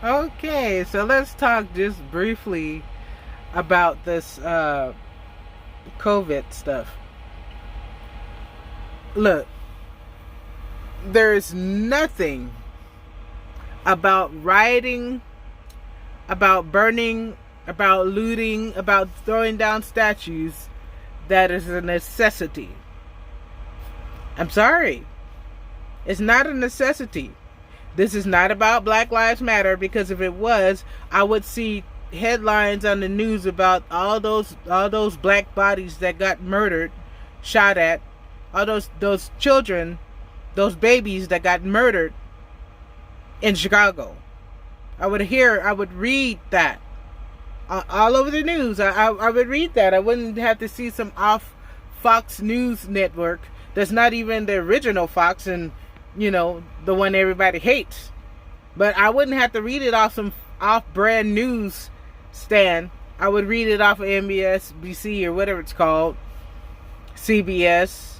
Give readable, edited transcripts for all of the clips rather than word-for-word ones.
Okay, so let's talk just briefly about this COVID stuff. Look, there's nothing about rioting, about burning, about looting, about throwing down statues that is a necessity. I'm sorry. It's not a necessity. This is not about Black Lives Matter, because if it was, I would see headlines on the news about all those black bodies that got murdered, shot at, all those children, those babies that got murdered in Chicago. I would read that all over the news. I would read that. I wouldn't have to see some off Fox News network that's not even the original Fox and the one everybody hates. But I wouldn't have to read it off some off-brand news stand. I would read it off of MSNBC or whatever it's called, CBS,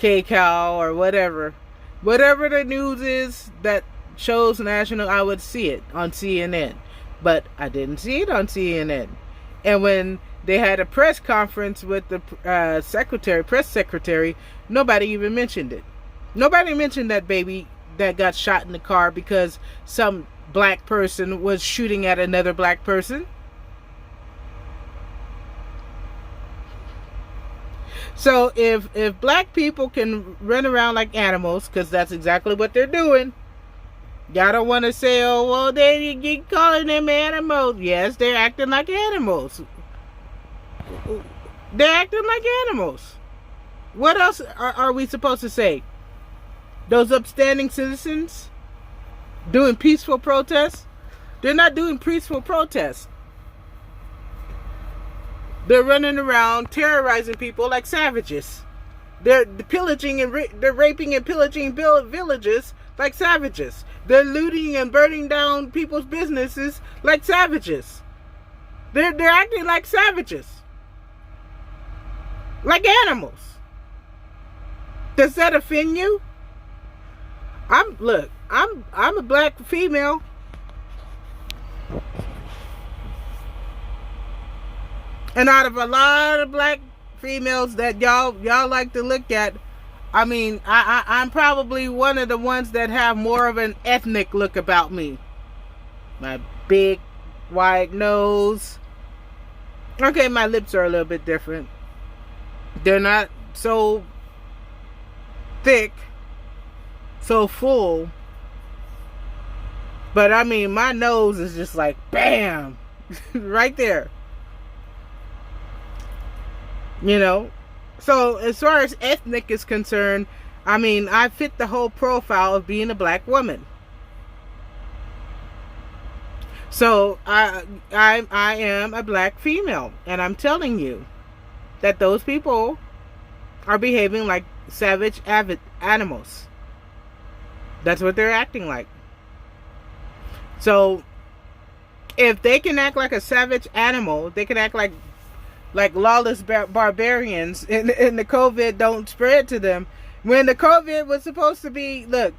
KCAL, or whatever. Whatever the news is that shows national, I would see it on CNN. But I didn't see it on CNN. And when they had a press conference with the press secretary, nobody even mentioned it. Nobody mentioned that baby that got shot in the car because some black person was shooting at another black person. So if black people can run around like animals, because that's exactly what they're doing. Y'all don't want to say, oh, well, they get calling them animals. Yes, they're acting like animals. They're acting like animals. What else are we supposed to say? Those upstanding citizens doing peaceful protests? They're not doing peaceful protests. They're running around terrorizing people like savages. They're pillaging and they're raping and pillaging villages like savages. They're looting and burning down people's businesses like savages. They're acting like savages. Like animals. Does that offend you? I'm a black female. And out of a lot of black females that y'all like to look at, I mean, I'm probably one of the ones that have more of an ethnic look about me. My big white nose. Okay, my lips are a little bit different. They're not so thick, so full. But I mean, my nose is just like bam, right there. So as far as ethnic is concerned, I mean, I fit the whole profile of being a black woman. So I am a black female, and I'm telling you that those people are behaving like savage animals. That's what they're acting like. So if they can act like a savage animal, they can act like lawless barbarians, and the COVID don't spread to them. When the COVID was supposed to be, look,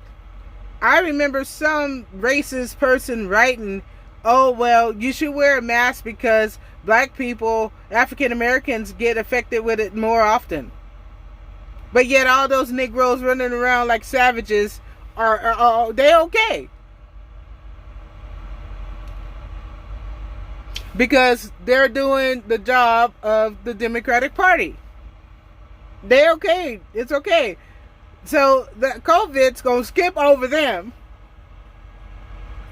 I remember some racist person writing, oh, well, you should wear a mask because black people, African Americans, get affected with it more often. But yet all those Negroes running around like savages are they okay? Because they're doing the job of the Democratic Party. They're okay. It's okay. So the COVID's going to skip over them.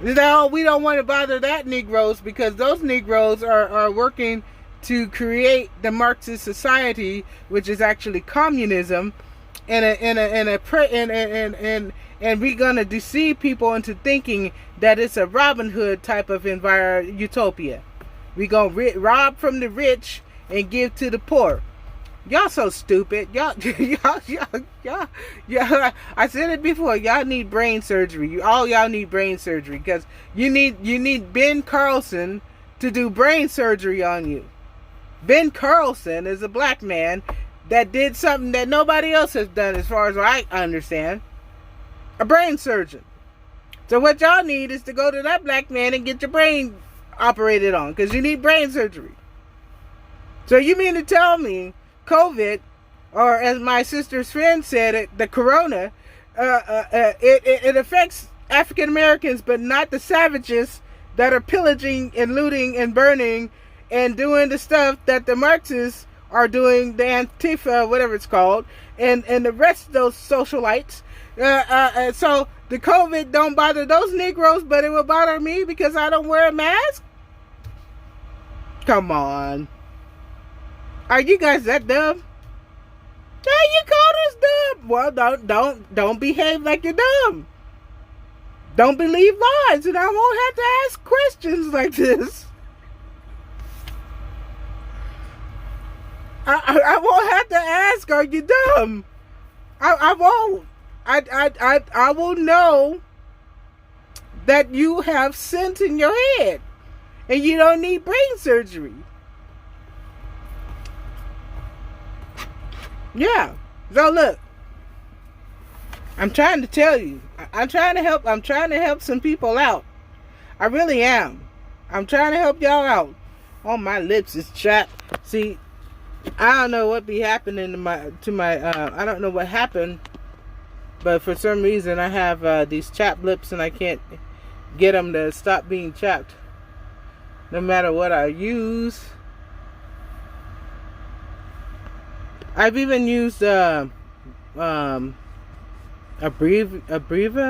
No, we don't want to bother that Negroes, because those Negroes are working to create the Marxist society, which is actually communism, and we're going to deceive people into thinking that it's a Robin Hood type of utopia. We gonna rob from the rich and give to the poor. Y'all so stupid. Y'all. I said it before. Y'all need brain surgery. All y'all need brain surgery, because you need Ben Carlson to do brain surgery on you. Ben Carlson is a black man that did something that nobody else has done, as far as I understand. A brain surgeon. So what y'all need is to go to that black man and get your brain operated on, because you need brain surgery. So you mean to tell me COVID, or as my sister's friend said it, the corona, it affects African Americans, but not the savages that are pillaging and looting and burning and doing the stuff that the Marxists are doing, the Antifa, whatever it's called, and the rest of those socialites. So the COVID don't bother those Negroes, but it will bother me because I don't wear a mask? Come on. Are you guys that dumb? Yeah, you called us dumb. Well, don't behave like you're dumb. Don't believe lies, and I won't have to ask questions like this. I won't have to ask, are you dumb? I won't. I will know that you have sense in your head and you don't need brain surgery. Yeah. So look, I'm trying to tell you. I'm trying to help some people out. I really am. I'm trying to help y'all out. Oh, my lips is chapped. See, I don't know what be happening to my I don't know what happened, but for some reason I have these chapped lips and I can't get them to stop being chapped no matter what I use. I've even used Abreva,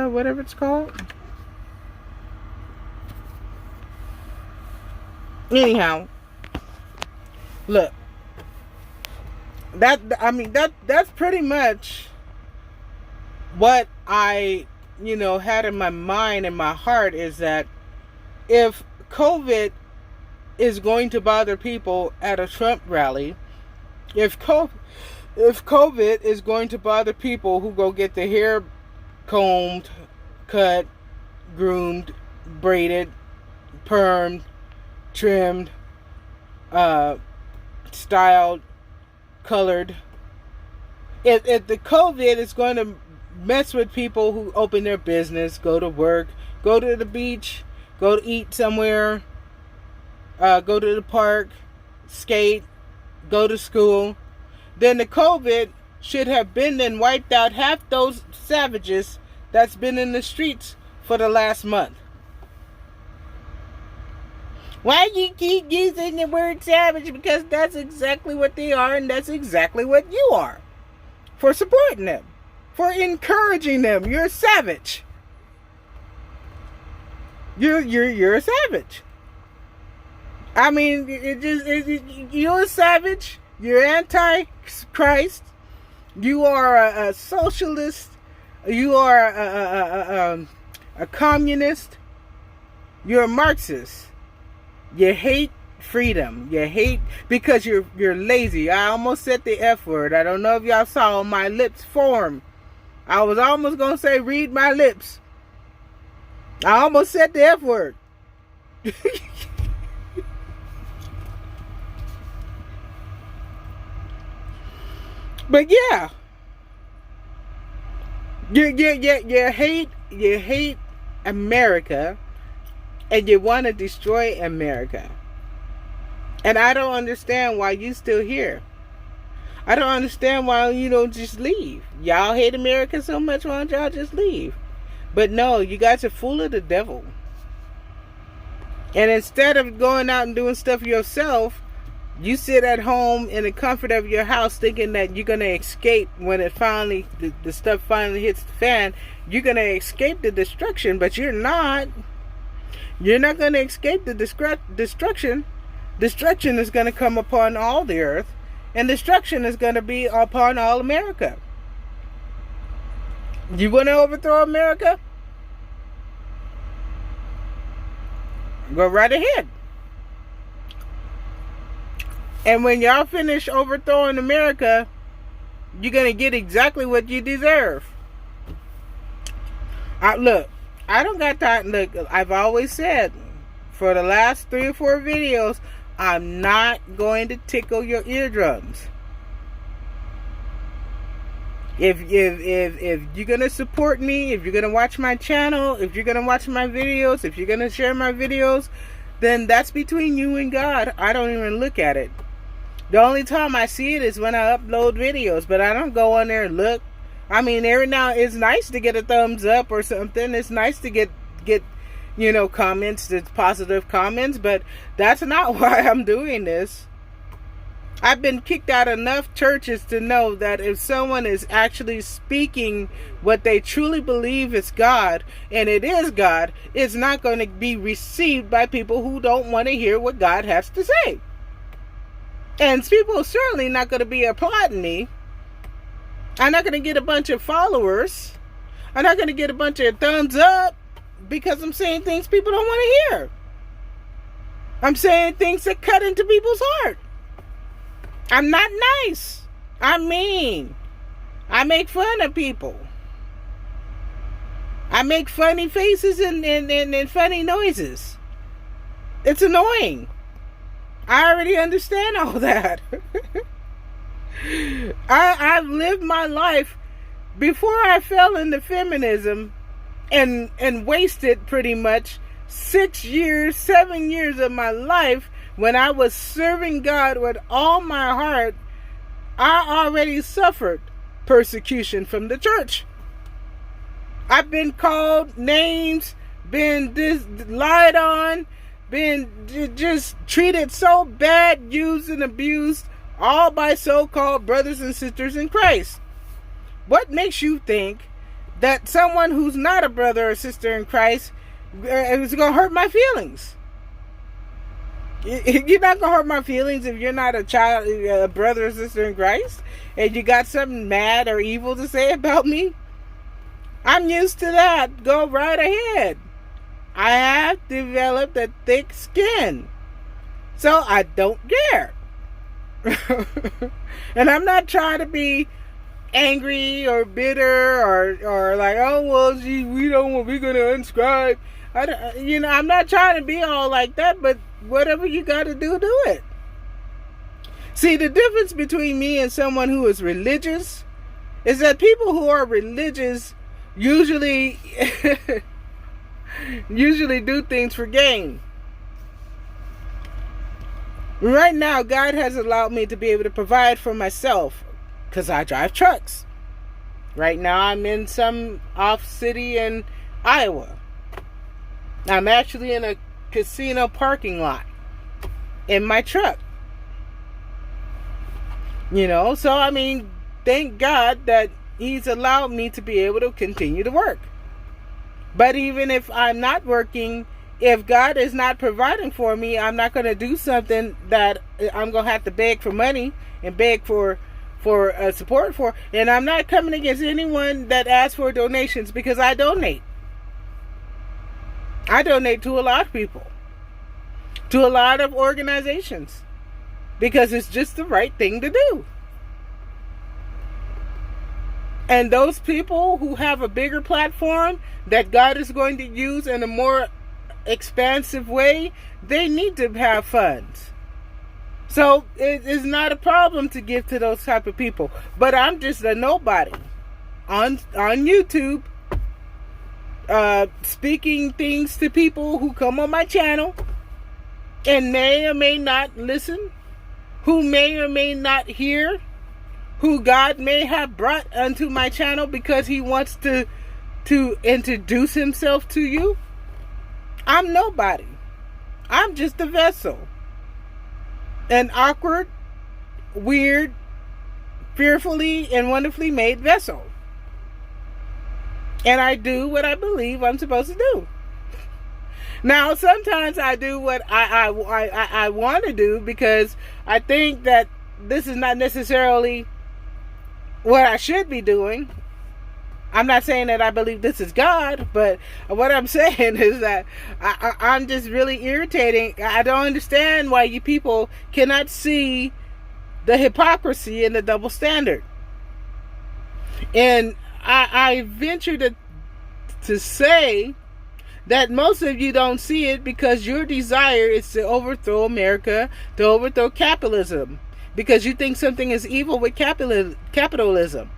whatever it's called. Anyhow, look, that's pretty much what I, had in my mind and my heart, is that if COVID is going to bother people at a Trump rally, if COVID is going to bother people who go get their hair combed, cut, groomed, braided, permed, trimmed, styled, colored, if the COVID is going to mess with people who open their business, go to work, go to the beach, go to eat somewhere, go to the park, skate, go to school, then the COVID should have been and wiped out half those savages that's been in the streets for the last month. Why do you keep using the word savage? Because that's exactly what they are, and that's exactly what you are. For supporting them. For encouraging them. You're a savage. You're a savage. I mean, you're a savage. You're anti-Christ. You are a socialist. You are a communist. You're a Marxist. You hate freedom. You hate because you're lazy. I almost said the F word. I don't know if y'all saw my lips form. I was almost going to say read my lips. I almost said the F word. But yeah. You hate America. And you want to destroy America. And I don't understand why you still here. I don't understand why you don't just leave. Y'all hate America so much, why don't y'all just leave? But no, you guys are full of the devil. And instead of going out and doing stuff yourself, you sit at home in the comfort of your house thinking that you're going to escape when it finally, the stuff finally hits the fan. You're going to escape the destruction, but you're not. You're not going to escape the destruction. Destruction is going to come upon all the earth. And destruction is going to be upon all America. You want to overthrow America? Go right ahead. And when y'all finish overthrowing America, you're going to get exactly what you deserve. Look, I don't got time. Look, I've always said, for the last 3 or 4 videos, I'm not going to tickle your eardrums. If you're gonna support me, if you're gonna watch my channel, if you're gonna watch my videos, if you're gonna share my videos, then that's between you and God. I don't even look at it. The only time I see it is when I upload videos, but I don't go on there and look. I mean, every now it's nice to get a thumbs up or something. It's nice to get comments, that's positive comments, but that's not why I'm doing this. I've been kicked out of enough churches to know that if someone is actually speaking what they truly believe is God, and it is God, it's not going to be received by people who don't want to hear what God has to say. And people are certainly not going to be applauding me. I'm not going to get a bunch of followers. I'm not going to get a bunch of thumbs up because I'm saying things people don't want to hear. I'm saying things that cut into people's heart. I'm not nice. I'm mean. I make fun of people. I make funny faces and funny noises. It's annoying. I already understand all that. I've lived my life before I fell into feminism and wasted pretty much 6 years, 7 years of my life. When I was serving God with all my heart, I already suffered persecution from the church. I've been called names, been lied on, been just treated so bad, used and abused, all by so-called brothers and sisters in Christ. What makes you think that someone who's not a brother or sister in Christ is going to hurt my feelings? You're not going to hurt my feelings if you're not a brother or sister in Christ and you got something mad or evil to say about me. I'm used to that. Go right ahead. I have developed a thick skin, so I don't care. And I'm not trying to be angry or bitter or like, oh, well, gee, we're going to unscribe. I'm not trying to be all like that, but whatever you got to do it. See, the difference between me and someone who is religious is that people who are religious usually do things for gain. Right now, God has allowed me to be able to provide for myself because I drive trucks. Right now, I'm in some off city in Iowa. I'm actually in a casino parking lot in my truck. So I mean, thank God that He's allowed me to be able to continue to work. But even if I'm not working, if God is not providing for me, I'm not going to do something that I'm going to have to beg for money and beg for support for. And I'm not coming against anyone that asks for donations, because I donate. I donate to a lot of people, to a lot of organizations, because it's just the right thing to do. And those people who have a bigger platform that God is going to use in a more expansive way, they need to have funds. So it is not a problem to give to those type of people. But I'm just a nobody on YouTube, speaking things to people who come on my channel and may or may not listen, who may or may not hear, who God may have brought onto my channel because He wants to introduce Himself to you. I'm nobody. I'm just a vessel. An awkward, weird, fearfully and wonderfully made vessel. And I do what I believe I'm supposed to do. Now, sometimes I do what I want to do because I think that this is not necessarily what I should be doing. I'm not saying that I believe this is God, but what I'm saying is that I'm just really irritating. I don't understand why you people cannot see the hypocrisy and the double standard. And I venture to say that most of you don't see it because your desire is to overthrow America, to overthrow capitalism, because you think something is evil with capitalism.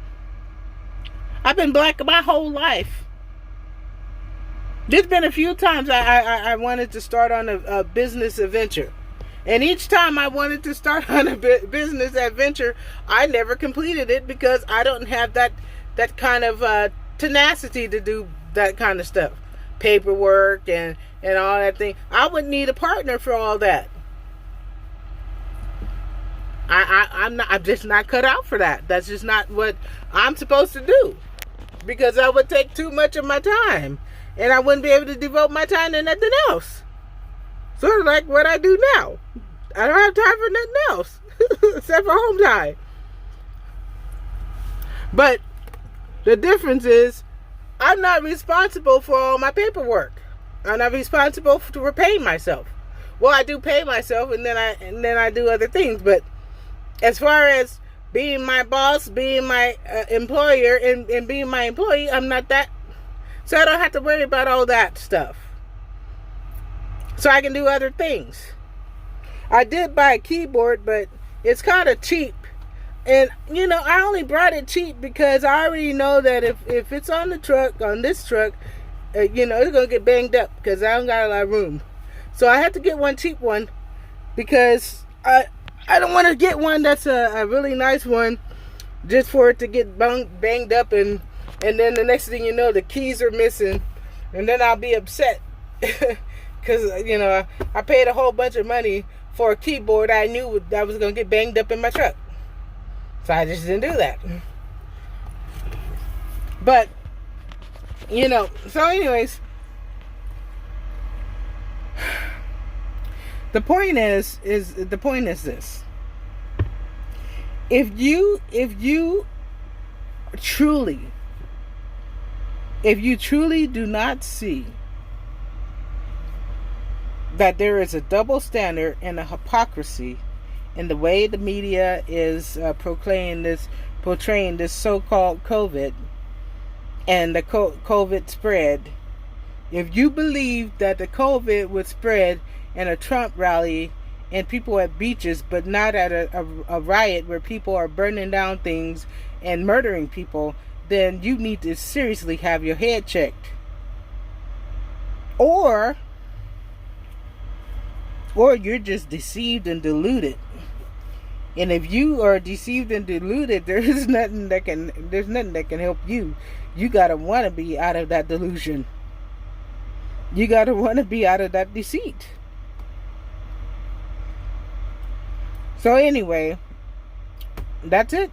I've been black my whole life. There's been a few times I wanted to start on a business adventure. And each time I wanted to start on a business adventure, I never completed it because I don't have that kind of tenacity to do that kind of stuff. Paperwork and all that thing. I would need a partner for all that. I'm just not cut out for that. That's just not what I'm supposed to do. Because that would take too much of my time. And I wouldn't be able to devote my time to nothing else. Sort of like what I do now. I don't have time for nothing else. Except for home time. But the difference is, I'm not responsible for all my paperwork. I'm not responsible for paying myself. Well, I do pay myself, and then I do other things. But as far as being my boss, being my employer, and being my employee, I'm not that. So I don't have to worry about all that stuff. So I can do other things. I did buy a keyboard, but it's kind of cheap. And, I only brought it cheap because I already know that if it's on this truck, it's going to get banged up because I don't got a lot of room. So I had to get one cheap one because I don't want to get one that's a really nice one just for it to get banged up and then the next thing you know, the keys are missing. And then I'll be upset because, I paid a whole bunch of money for a keyboard I knew that was going to get banged up in my truck. So I just didn't do that. But, so anyways, the point is this. If you truly do not see that there is a double standard and a hypocrisy in the way the media is portraying this so-called COVID and the COVID spread, if you believe that the COVID would spread in a Trump rally and people at beaches, but not at a riot where people are burning down things and murdering people, then you need to seriously have your head checked. Or you're just deceived and deluded. And if you are deceived and deluded, there's nothing that can help you. You gotta want to be out of that delusion. You gotta want to be out of that deceit. So anyway, that's it.